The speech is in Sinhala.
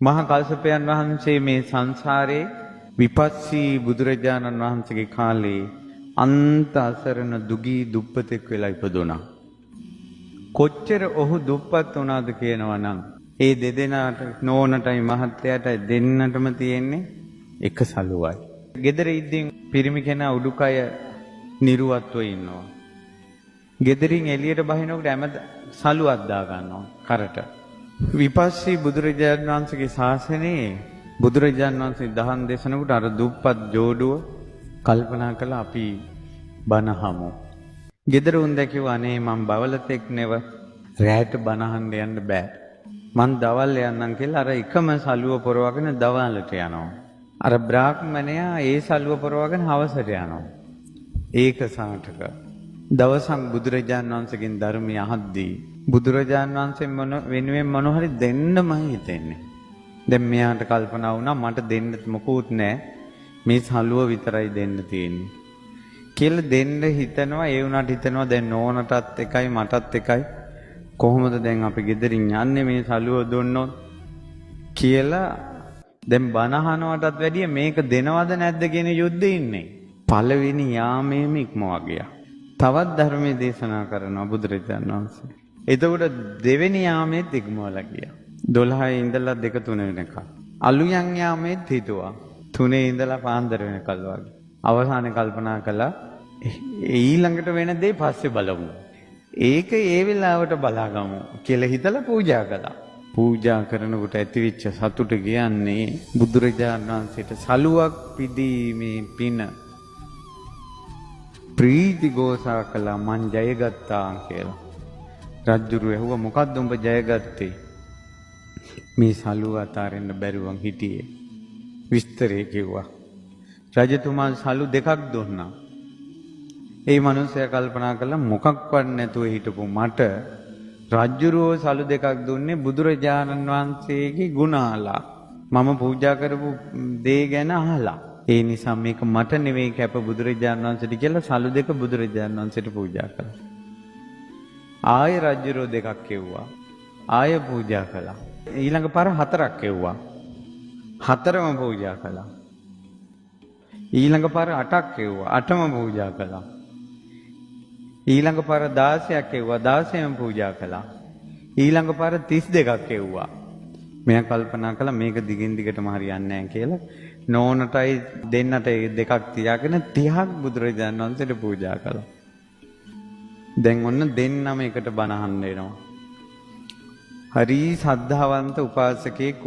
මහා කල්සපයන් වහන්සේ මේ සංසාරේ විපස්සී බුදුරජාණන් වහන්සේගේ කාලේ අන්ත අසරණ දුගී දුප්පතෙක් වෙලා ඉපදුණා. කොච්චර ඔහු දුප්පත් වුණාද කියනවා නම් ඒ දෙදෙනාට නෝනටයි මහත්තයාටයි දෙන්නටම තියෙන්නේ එක සලුවයි. ගෙදර ඉද්දින් පිරිමි කෙනා උඩුකය නිරුවත්ව ඉන්නවා. ගෙදරින් එළියට බහිනකොට හැම සලුවක් දා ගන්නවා කරට. විපස්සී බුදුරජාණන් වහන්සේගේ ශාසනයේ බුදුරජාණන් වහන්සේ දහම් දේශනකට අර දුප්පත් ජෝඩුව කල්පනා කළා අපි බණහමු. ගෙදර උන් දැකියවා අනේ මං බවලතෙක් නෙව රැයට බණහන්න යන්න බෑ. මං දවල් යන්නම් කියලා අර එකම සලුව පොරවගෙන දවල්ට යනවා. අර බ්‍රාහ්මණයා ඒ සලුව පොරවගෙන හවසට යනවා. ඒක සාටක දවසක් බුදුරජාණන් වහන්සේගෙන් ධර්මය අහද්දී බුදුරජාණන් වහන්සේ වෙනුවෙන් මොන හරි දෙන්නම හිතෙන්නේ. දැන් මෙයාට කල්පනා වුණා මට දෙන්න මොකුත් නැහැ. මේ සලුව විතරයි දෙන්න තියෙන්නේ. කියලා දෙන්න හිතනවා ඒ වුණාට හිතනවා දැන් නෝනටත් එකයි මටත් එකයි. කොහොමද දැන් අපි ගෙදරින් යන්නේ මේ සලුව දුන්නොත් කියලා දැන් බනහනවටත් වැඩිය මේක දෙනවද නැද්ද කියන යුද්ධේ ඉන්නේ. පළවෙනි යාමේම ඉක්මවා ගියා. තවත් ධර්මයේ දේශනා කරනවා බුදුරජාණන් වහන්සේ. එතකොට දෙවෙනි යාමේත් ඉක්මවලා ගියා. 12 ඉඳලා 2-3 වෙනකල්. අලුයන් යාමේත් හිතුවා. 3 ඉඳලා පාන්දර වෙනකල් වගේ. අවසානයේ කල්පනා කළා ඊළඟට වෙන දේ පස්සේ බලමු. ඒක ඒ වෙලාවට බලාගමු කියලා හිතලා පූජා කළා. පූජා කරනකොට ඇතිවෙච්ච සතුට කියන්නේ බුදුරජාණන් වහන්සේට සලුවක් පිදීමේ පින ප්‍රීති ගෝසා කළා මං ජයගත්තා කියලා. රජුරු ඇහුවා මොකද්ද උඹ ජයගත්තේ? මේ සලුව අතාරින්න බැරිවන් හිටියේ. විස්තරේ කිව්වා. රජතුමා සලු දෙකක් දුන්නා. ඒ මනුස්සයා කල්පනා කළා මොකක්වත් නැතුව හිටපු මට රජුරෝ සලු දෙකක් දුන්නේ බුදුරජාණන් වහන්සේගේ ගුණ අහලා. මම පූජා කරපු දේ ගැන අහලා. ඒ නිසා මේක මට නෙවෙයි කැප බුදුරජාණන් වහන්සේට කියලා සලු දෙක බුදුරජාණන් වහන්සේට පූජා කළා. ආයෙ රජුරෝ දෙකක් කෙව්වා. ආයෙ පූජා කළා. ඊළඟ පාර 4ක් කෙව්වා. 4ම පූජා කළා. ඊළඟ පාර 8ක් කෙව්වා. 8ම පූජා කළා. ඊළඟ පාර 16ක් කෙව්වා. 16ම පූජා කළා. ඊළඟ පාර 32ක් කෙව්වා. මෙයා කල්පනා කළා මේක දිගින් දිගටම හරියන්නේ නැහැ කියලා නෝනටයි දෙන්නට දෙකක් තියාගෙන 30ක් බුදුරජාණන් වහන්සේට පූජා කළා. දැන් ඔන්න දෙන්නම එකට බණ අහන්න එනවා. හරි සද්ධාවන්ත උපාසකෙක්